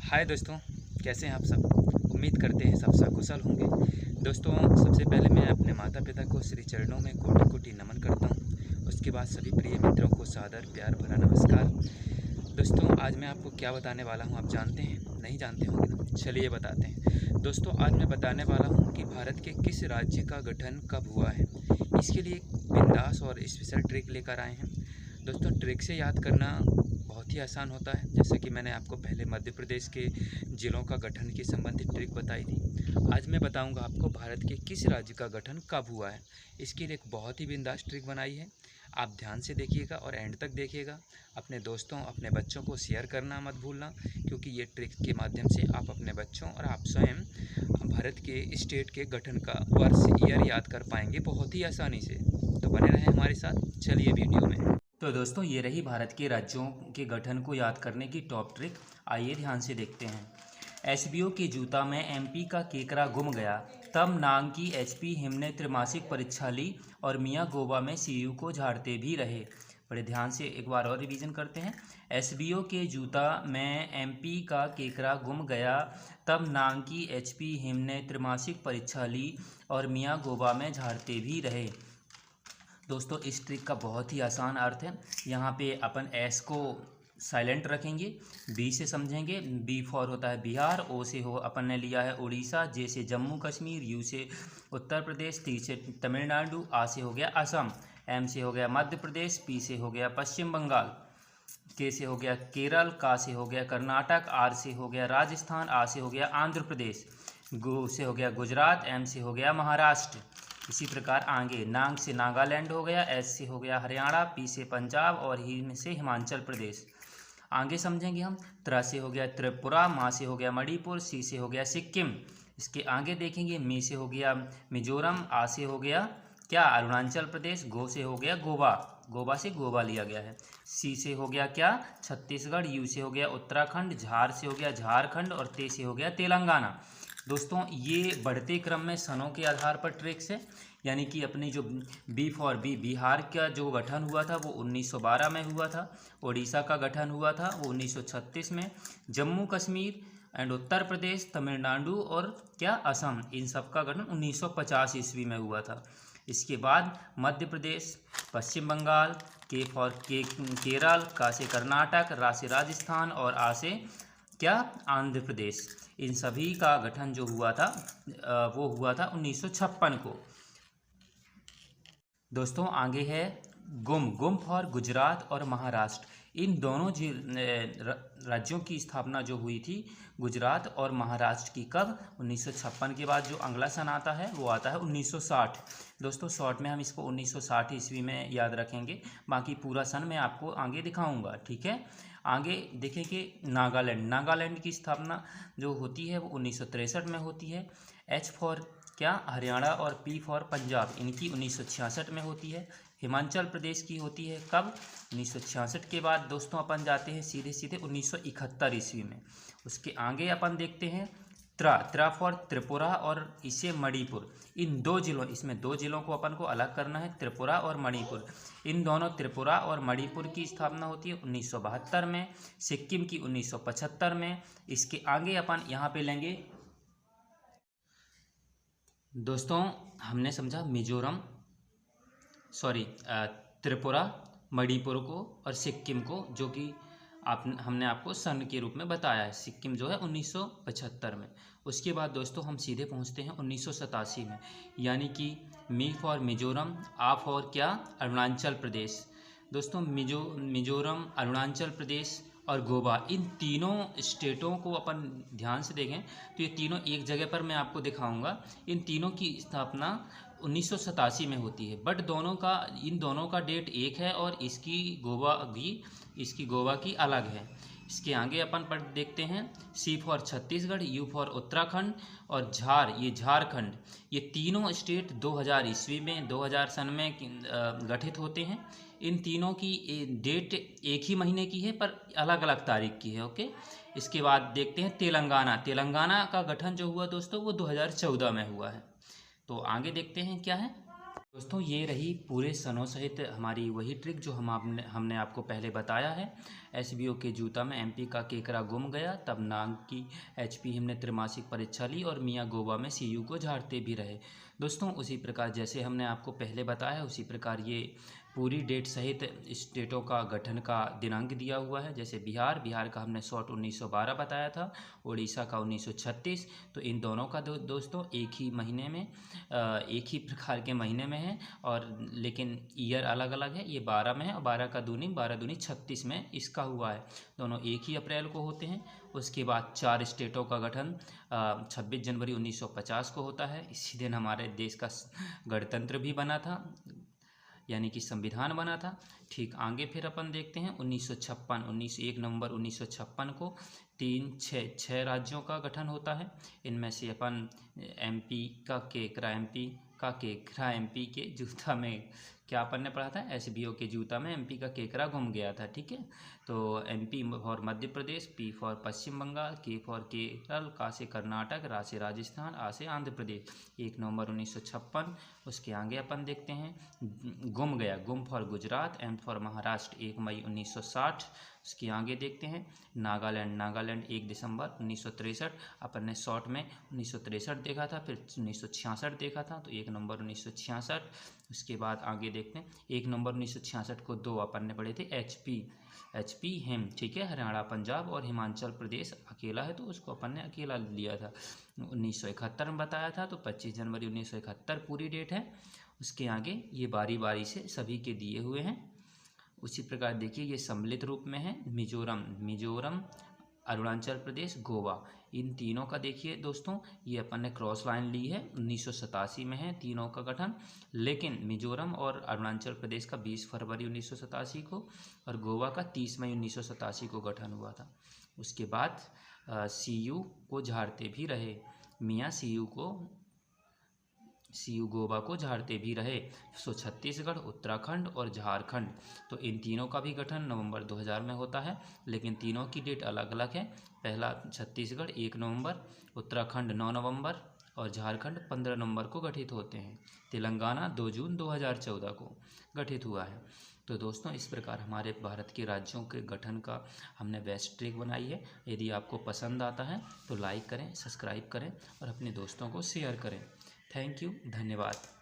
हाय दोस्तों, कैसे हैं आप सब। उम्मीद करते हैं सब सकुशल होंगे। दोस्तों, सबसे पहले मैं अपने माता पिता को श्री चरणों में कोटि कोटि नमन करता हूं। उसके बाद सभी प्रिय मित्रों को सादर प्यार भरा नमस्कार। दोस्तों, आज मैं आपको क्या बताने वाला हूं, आप जानते हैं? नहीं जानते होंगे ना, चलिए बताते हैं। दोस्तों, आज मैं बताने वाला हूं कि भारत के किस राज्य का गठन कब हुआ है। इसके लिए एक बिंदास और स्पेशल ट्रिक लेकर आए हैं। दोस्तों, ट्रिक से याद करना बहुत ही आसान होता है। जैसे कि मैंने आपको पहले मध्य प्रदेश के ज़िलों का गठन की संबंधित ट्रिक बताई थी। आज मैं बताऊंगा आपको भारत के किस राज्य का गठन कब हुआ है। इसके लिए एक बहुत ही बिंदास ट्रिक बनाई है। आप ध्यान से देखिएगा और एंड तक देखिएगा। अपने दोस्तों, अपने बच्चों को शेयर करना मत भूलना, क्योंकि ये ट्रिक के माध्यम से आप अपने बच्चों और आप स्वयं भारत के स्टेट के गठन का वर्ष ईयर याद कर पाएंगे बहुत ही आसानी से। तो बने रहें हमारे साथ, चलिए वीडियो में। तो दोस्तों, ये रही भारत के राज्यों के गठन को याद करने की टॉप ट्रिक। आइए ध्यान से देखते हैं। एसबीओ के जूता में एमपी का केकरा गुम गया, तब नांग की एचपी हिम ने त्रैमासिक परीक्षा ली और मियाँ गोवा में सीयू को झाड़ते भी रहे। बड़े ध्यान से एक बार और रिवीजन करते हैं। एसबीओ के जूता में एमपी का केकरा गुम गया, तब नांग की एचपी हिम ने त्रैमासिक परीक्षा ली और मियाँ गोवा में झाड़ते भी रहे। दोस्तों, इस ट्रिक का बहुत ही आसान अर्थ है। यहाँ पे अपन एस को साइलेंट रखेंगे, बी से समझेंगे। बी फॉर होता है बिहार, ओ से हो अपन ने लिया है उड़ीसा, जे से जम्मू कश्मीर, यू से उत्तर प्रदेश, टी से तमिलनाडु, आ से हो गया असम, एम से हो गया मध्य प्रदेश, पी से हो गया पश्चिम बंगाल, के से हो गया केरल, का से हो गया कर्नाटक, आर से हो गया राजस्थान, आ से हो गया आंध्र प्रदेश, गो से हो गया गुजरात, एम से हो गया महाराष्ट्र। इसी प्रकार आगे नांग से नागालैंड हो गया, एस से हो गया हरियाणा, पी से पंजाब और हिम से हिमाचल प्रदेश। आगे समझेंगे हम। त्रा से हो गया त्रिपुरा, मा से हो गया मणिपुर, सी से हो गया सिक्किम। इसके आगे देखेंगे, मी से हो गया मिजोरम, आ से हो गया क्या अरुणाचल प्रदेश, गो से हो गया गोवा, गोवा से गोवा लिया गया है। सी से हो गया क्या छत्तीसगढ़, यू से हो गया उत्तराखंड, झार से हो गया झारखंड और ते से हो गया तेलंगाना। दोस्तों, ये बढ़ते क्रम में सनों के आधार पर ट्रिक्स है। यानी कि अपनी जो बी फॉर बी बिहार का जो गठन हुआ था वो 1912 में हुआ था। उड़ीसा का गठन हुआ था वो 1936 में। जम्मू कश्मीर एंड उत्तर प्रदेश, तमिलनाडु और क्या असम, इन सब का गठन 1950 ईस्वी में हुआ था। इसके बाद मध्य प्रदेश, पश्चिम बंगाल, के फॉर के केरल, का से कर्नाटक, रा से राजस्थान और आ से क्या आंध्र प्रदेश। इन सभी का गठन जो हुआ था वो हुआ था 1956 को। दोस्तों, आगे है गुम फॉर गुजरात और महाराष्ट्र। इन दोनों राज्यों की स्थापना जो हुई थी गुजरात और महाराष्ट्र की, कब? 1956 के बाद जो अगला सन आता है वो आता है 1960। दोस्तों, शॉर्ट में हम इसको 1960 ईस्वी में याद रखेंगे, बाकी पूरा सन मैं आपको आगे दिखाऊंगा, ठीक है। आगे देखेंगे नागालैंड की स्थापना जो होती है वो 1963 में होती है। एच फॉर क्या हरियाणा और पी फॉर पंजाब, इनकी 1966 में होती है। हिमाचल प्रदेश की होती है कब? 1966 के बाद दोस्तों अपन जाते हैं सीधे सीधे 1971 ईस्वी में। उसके आगे अपन देखते हैं त्रा फॉर त्रिपुरा और इसे मणिपुर। इन दो जिलों इसमें दो जिलों को अपन को अलग करना है, त्रिपुरा और मणिपुर। इन दोनों त्रिपुरा और मणिपुर की स्थापना होती है 1972 में, सिक्किम की 1975 में। इसके आगे अपन यहाँ पे लेंगे दोस्तों, हमने समझा त्रिपुरा, मणिपुर को और सिक्किम को, जो कि हमने आपको सन के रूप में बताया है। सिक्किम जो है 1975 में। उसके बाद दोस्तों हम सीधे पहुंचते हैं 1987 में, यानी कि मी फॉर मिजोरम, आ फॉर क्या अरुणाचल प्रदेश। दोस्तों, मिजोरम, अरुणाचल प्रदेश और गोवा, इन तीनों स्टेटों को अपन ध्यान से देखें तो ये तीनों एक जगह पर मैं आपको दिखाऊंगा। इन तीनों की स्थापना 1987 में होती है, बट इन दोनों का डेट एक है और इसकी गोवा की अलग है। इसके आगे अपन पढ़ देखते हैं C for Chhattisgarh, U for Uttarakhand और ये झारखंड। ये तीनों स्टेट 2000 ईस्वी में 2000 सन में गठित होते हैं। इन तीनों की डेट एक ही महीने की है पर अलग अलग तारीख की है, ओके। इसके बाद देखते हैं तेलंगाना का गठन जो हुआ दोस्तों वो 2014 में हुआ है। तो आगे देखते हैं क्या है। दोस्तों ये रही पूरे सनों सहित हमारी वही ट्रिक जो हमने आपको पहले बताया है। एसबीओ के जूता में एमपी का केकरा गुम गया, तब नाग की एचपी हमने त्रैमासिक परीक्षा ली और मियाँ गोवा में सीयू को झाड़ते भी रहे। दोस्तों उसी प्रकार जैसे हमने आपको पहले बताया उसी प्रकार ये पूरी डेट सहित स्टेटों का गठन का दिनांक दिया हुआ है। जैसे बिहार का हमने शॉर्ट 1912 बताया था, उड़ीसा का 1936। तो इन दोनों का दोस्तों एक ही महीने में एक ही प्रकार के महीने में है, और लेकिन ईयर अलग अलग है। ये 12 में है और 12 का दूनी 12 दूनी 36 में इसका हुआ है। दोनों एक ही अप्रैल को होते हैं। उसके बाद 4 स्टेटों का गठन 26 जनवरी 1950 को होता है। इसी दिन हमारे देश का गणतंत्र भी बना था, यानी कि संविधान बना था। ठीक आगे फिर अपन देखते हैं 1956 1 नवंबर 1956 को 6 राज्यों का गठन होता है। इनमें से अपन एमपी का केकरा एमपी के जूता में क्या अपन ने पढ़ा था, एसबीओ के जूता में एमपी का केकरा गुम गया था। ठीक है, तो MP for Madhya Pradesh, P for Paschim Bangal, K for Kerala, का से कर्नाटक, रा से राजस्थान, आ से आंध्र प्रदेश। 1 नवंबर 1956। उसके आगे अपन देखते हैं गुम गया, गुम for Gujarat, M for Maharashtra 1 मई 1960। उसके आगे देखते हैं नागालैंड 1 दिसंबर 1963। अपन ने शॉर्ट में 1963 देखा था, फिर 1966 देखा था, तो 1 नवंबर 1966। उसके बाद आगे देखते हैं 1 नवंबर 1966 को 2 अपन ने पढ़े थे एचपी हिम। ठीक है, हरियाणा पंजाब और हिमाचल प्रदेश अकेला है तो उसको अपन ने अकेला लिया था। 1971 में बताया था, तो 25 जनवरी 1971 पूरी डेट है। उसके आगे ये बारी बारी से सभी के दिए हुए हैं। उसी प्रकार देखिए ये सम्मिलित रूप में है, मिजोरम, अरुणाचल प्रदेश, गोवा। इन तीनों का देखिए दोस्तों ये अपन ने क्रॉस लाइन ली है। 1987 में है तीनों का गठन, लेकिन मिजोरम और अरुणाचल प्रदेश का 20 फरवरी 1987 को और गोवा का 30 मई 1987 को गठन हुआ था। उसके बाद सीयू को झाड़ते भी रहे, मियाँ सीयू गोवा को झाड़ते भी रहे। सो छत्तीसगढ़, उत्तराखंड और झारखंड, तो इन तीनों का भी गठन नवंबर 2000 में होता है, लेकिन तीनों की डेट अलग अलग है। पहला छत्तीसगढ़ 1 नवंबर, उत्तराखंड 9 नवंबर और झारखंड 15 नवंबर को गठित होते हैं। तेलंगाना 2 जून 2014 को गठित हुआ है। तो दोस्तों इस प्रकार हमारे भारत के राज्यों के गठन का हमने बेस्ट ट्रिक बनाई है। यदि आपको पसंद आता है तो लाइक करें, सब्सक्राइब करें और अपने दोस्तों को शेयर करें। थैंक यू, धन्यवाद।